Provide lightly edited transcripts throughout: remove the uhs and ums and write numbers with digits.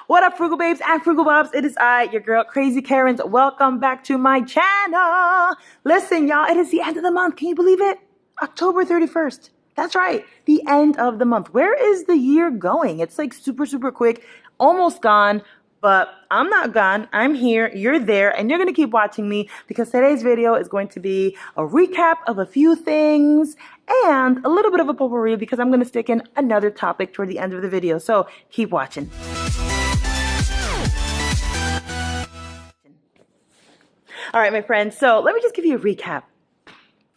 What up, Frugal Babes and Frugal Bobs? It is I, your girl, Krazykerins. Welcome back to my channel. Listen, y'all, it is the end of the month. Can you believe it? October 31st. That's right, the end of the month. Where is the year going? It's like super quick, almost gone, but I'm not gone. I'm here, you're there, and you're going to keep watching me because today's video is going to be a recap of a few things and a little bit of a potpourri because I'm going to stick in another topic toward the end of the video. So keep watching. All right, my friends, so let me just give you a recap.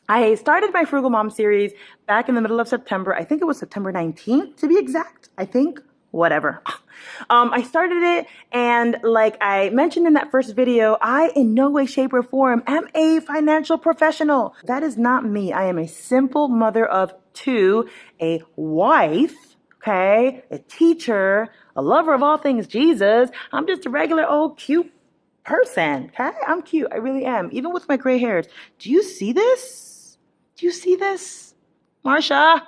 I started my Frugal Mom series back in the middle of September. I think it was September 19th to be exact. I think, whatever. I started it, and like I mentioned in that first video, I in no way, shape, or form am a financial professional. That is not me. I am a simple mother of two, a wife, okay, a teacher, a lover of all things Jesus. I'm just a regular old cute person, okay? I'm cute. I really am. Even with my gray hairs. Do you see this? Do you see this? Marsha?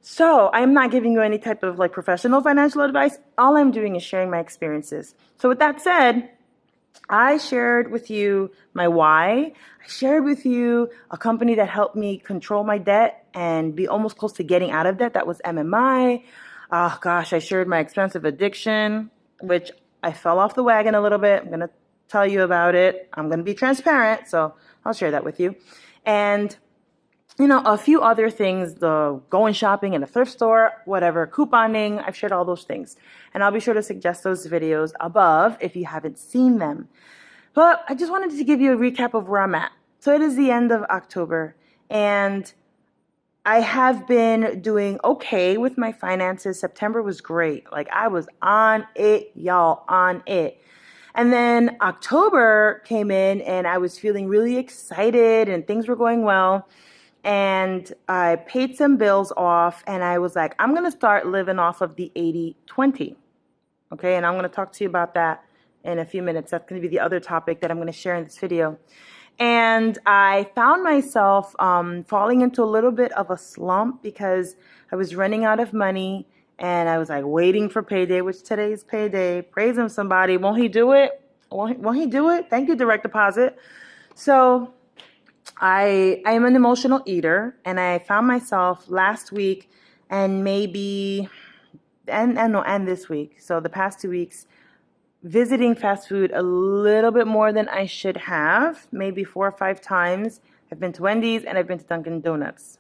So I'm not giving you any type of like professional financial advice. All I'm doing is sharing my experiences. So with that said, I shared with you my why. I shared with you a company that helped me control my debt and be almost close to getting out of debt. That was MMI. Oh gosh, I shared my expensive addiction, which I fell off the wagon a little bit. I'm going to tell you about it. I'm going to be transparent, so I'll share that with you. And, you know, a few other things, the going shopping in a thrift store, whatever, couponing, I've shared all those things. And I'll be sure to suggest those videos above if you haven't seen them. But I just wanted to give you a recap of where I'm at. So it is the end of October, and I have been doing okay with my finances. September was great. Like, I was on it, y'all, on it. And then October came in and I was feeling really excited and things were going well. And I paid some bills off and I was like, I'm going to start living off of the 80-20. Okay, and I'm going to talk to you about that in a few minutes. That's going to be the other topic that I'm going to share in this video. And I found myself falling into a little bit of a slump because I was running out of money. And I was like waiting for payday, which today's payday. Praise him, somebody. Won't he do it? Won't he do it? Thank you, direct deposit. So I am an emotional eater, and I found myself last week and maybe and this week. So the past 2 weeks, visiting fast food a little bit more than I should have. Maybe 4 or 5 times. I've been to Wendy's and I've been to Dunkin' Donuts.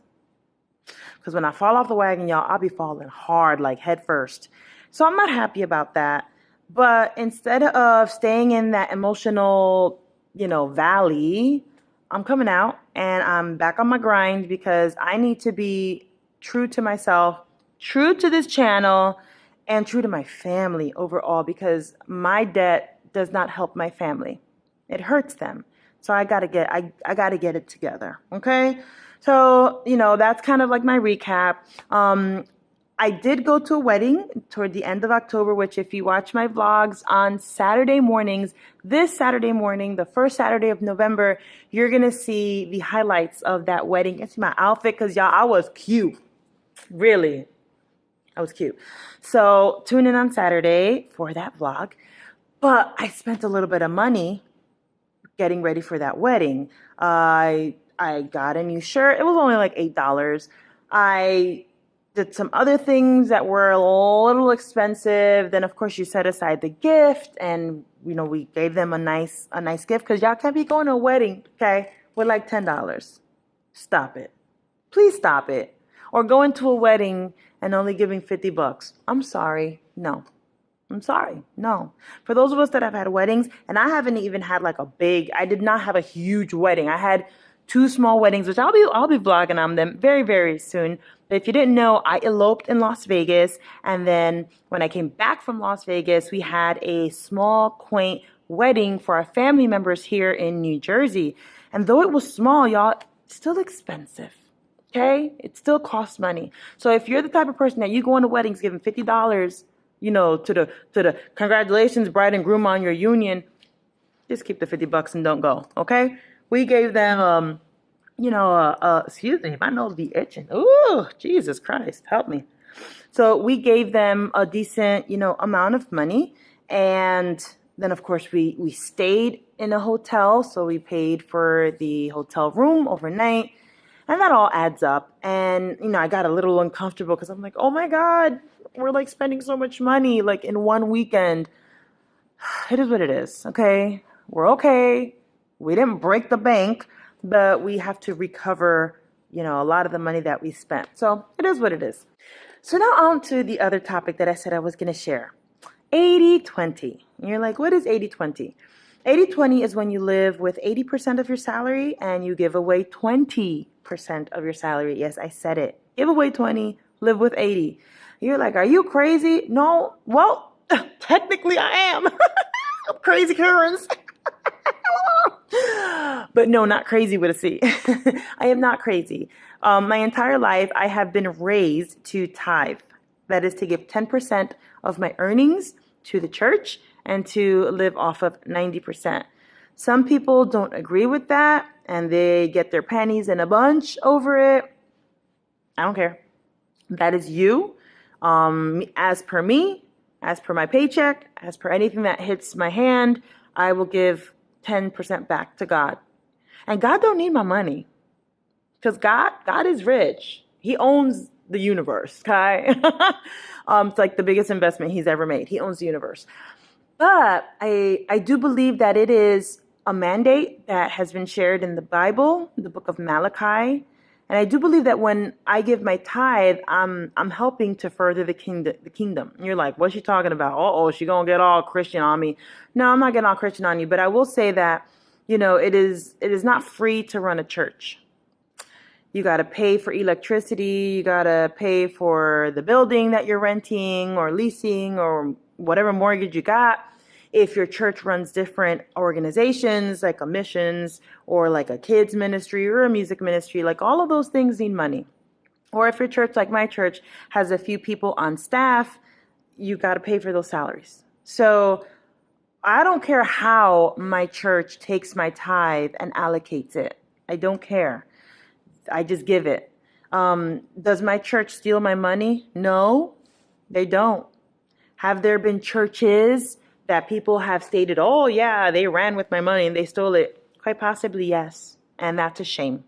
Because when I fall off the wagon, y'all, I'll be falling hard, like head first. So I'm not happy about that. But instead of staying in that emotional, valley, I'm coming out and I'm back on my grind because I need to be true to myself, true to this channel, and true to my family overall because my debt does not help my family. It hurts them. So I gotta get it together, okay? So, that's kind of like my recap. I did go to a wedding toward the end of October, which if you watch my vlogs on Saturday mornings, this Saturday morning, the first Saturday of November, you're going to see the highlights of that wedding. You see my outfit because, y'all, I was cute. Really. I was cute. So tune in on Saturday for that vlog. But I spent a little bit of money getting ready for that wedding. I got a new shirt. It was only like $8. I did some other things that were a little expensive. Then, of course, you set aside the gift, and we gave them a nice gift because y'all can't be going to a wedding, okay, with like $10. Stop it, please stop it. Or going to a wedding and only giving $50. I'm sorry, no. I'm sorry, no. For those of us that have had weddings, and I haven't even had like I did not have a huge wedding. I had 2 small weddings, which I'll be vlogging on them very, very soon. But if you didn't know, I eloped in Las Vegas. And then when I came back from Las Vegas, we had a small, quaint wedding for our family members here in New Jersey. And though it was small, y'all, it's still expensive. Okay? It still costs money. So if you're the type of person that you go into weddings giving $50, to the congratulations bride and groom on your union, just keep the $50 and don't go. Okay? We gave them, excuse me, my nose be itching. Ooh, Jesus Christ, help me. So we gave them a decent, amount of money. And then, of course, we stayed in a hotel. So we paid for the hotel room overnight. And that all adds up. And, I got a little uncomfortable because I'm like, oh my God, we're like spending so much money like in one weekend. It is what it is. Okay. We're okay. We didn't break the bank, but we have to recover, a lot of the money that we spent. So it is what it is. So now on to the other topic that I said I was going to share. 80-20. And you're like, what is 80-20? 80-20 is when you live with 80% of your salary and you give away 20% of your salary. Yes, I said it. Give away 20, live with 80. You're like, are you crazy? No. Well, technically I am. I'm Krazykerins. But no, not crazy with a C. I am not crazy. My entire life, I have been raised to tithe. That is to give 10% of my earnings to the church and to live off of 90%. Some people don't agree with that and they get their panties in a bunch over it. I don't care. That is you. As per me, as per my paycheck, as per anything that hits my hand, I will give 10% back to God. And God don't need my money. Because God is rich. He owns the universe, okay? It's like the biggest investment he's ever made. He owns the universe. But I do believe that it is a mandate that has been shared in the Bible, the book of Malachi. And I do believe that when I give my tithe, I'm helping to further the kingdom. And you're like, what's she talking about? Uh-oh, she gonna get all Christian on me. No, I'm not getting all Christian on you. But I will say that, it is not free to run a church. You got to pay for electricity. You got to pay for the building that you're renting or leasing or whatever mortgage you got. If your church runs different organizations like a missions or like a kids ministry or a music ministry, like all of those things need money. Or if your church, like my church, has a few people on staff, you got to pay for those salaries. So I don't care how my church takes my tithe and allocates it. I don't care. I just give it. Does my church steal my money? No, they don't. Have there been churches that people have stated, oh yeah, they ran with my money and they stole it? Quite possibly, yes. And that's a shame.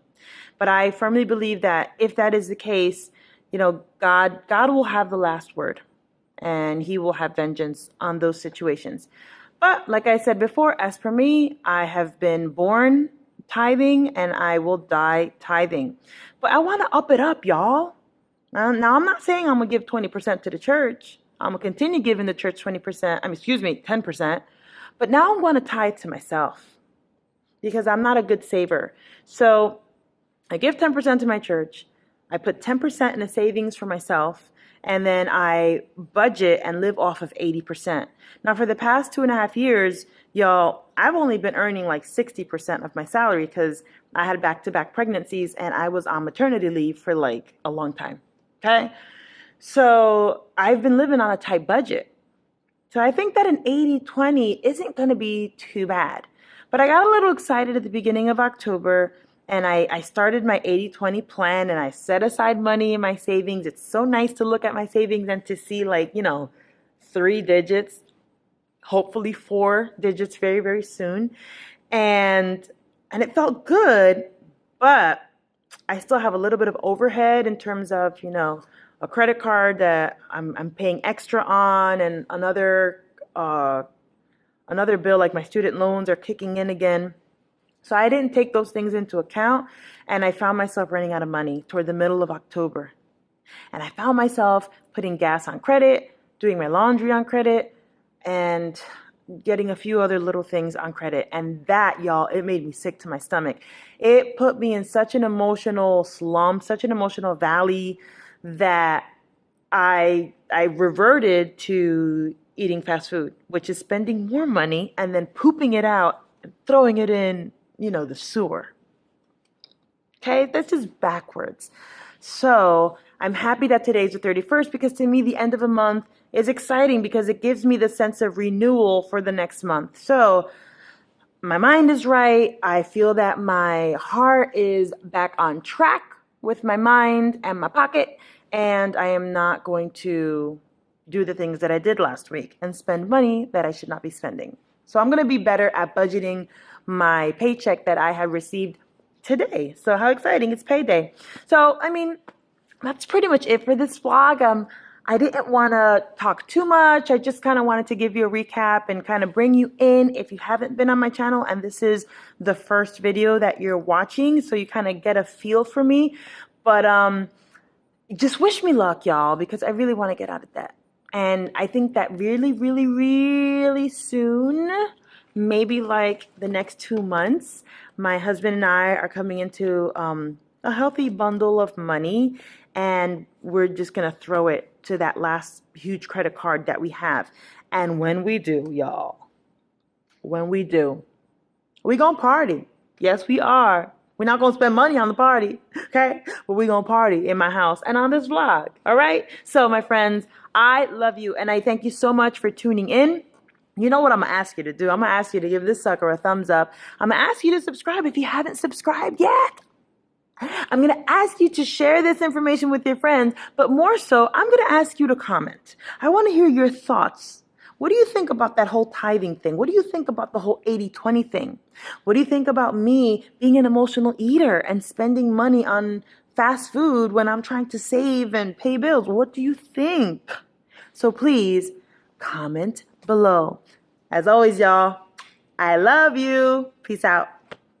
But I firmly believe that if that is the case, God will have the last word and he will have vengeance on those situations. But like I said before, as for me, I have been born tithing and I will die tithing. But I want to up it up, y'all. Now I'm not saying I'm going to give 20% to the church. I'm going to continue giving the church 10%. But now I'm going to tithe to myself because I'm not a good saver. So I give 10% to my church. I put 10% in a savings for myself. And then I budget and live off of 80%. Now, for the past 2.5 years, y'all, I've only been earning like 60% of my salary because I had back-to-back pregnancies and I was on maternity leave for like a long time. Okay. So I've been living on a tight budget. So I think that an 80-20 isn't going to be too bad. But I got a little excited at the beginning of October and I started my 80-20 plan and I set aside money in my savings. It's so nice to look at my savings and to see 3 digits, hopefully 4 digits very, very soon. And it felt good, but I still have a little bit of overhead in terms of, a credit card that I'm paying extra on and another bill like my student loans are kicking in again. So I didn't take those things into account and I found myself running out of money toward the middle of October. And I found myself putting gas on credit, doing my laundry on credit, and getting a few other little things on credit. And that, y'all, it made me sick to my stomach. It put me in such an emotional slump, such an emotional valley that I reverted to eating fast food, which is spending more money and then pooping it out and throwing it in, the sewer. Okay, that's just backwards. So I'm happy that today's the 31st because to me, the end of a month is exciting because it gives me the sense of renewal for the next month. So my mind is right. I feel that my heart is back on track with my mind and my pocket. and I am not going to do the things that I did last week and spend money that I should not be spending. So I'm going to be better at budgeting my paycheck that I have received today. So how exciting, it's payday. So, I mean, that's pretty much it for this vlog. I didn't want to talk too much. I just kind of wanted to give you a recap and kind of bring you in if you haven't been on my channel and this is the first video that you're watching, so you kind of get a feel for me. But just wish me luck, y'all, because I really want to get out of debt. And I think that really, really, really soon, maybe like the next 2 months, my husband and I are coming into a healthy bundle of money, and we're just going to throw it to that last huge credit card that we have. And when we do, y'all, when we do, we going to party. Yes, we are. We're not going to spend money on the party, okay? But we're going to party in my house and on this vlog, all right? So, my friends, I love you, and I thank you so much for tuning in. You know what I'm going to ask you to do? I'm going to ask you to give this sucker a thumbs up. I'm going to ask you to subscribe if you haven't subscribed yet. I'm going to ask you to share this information with your friends, but more so, I'm going to ask you to comment. I want to hear your thoughts. What do you think about that whole tithing thing? What do you think about the whole 80-20 thing? What do you think about me being an emotional eater and spending money on fast food when I'm trying to save and pay bills? What do you think? So please comment below. As always, y'all, I love you. Peace out.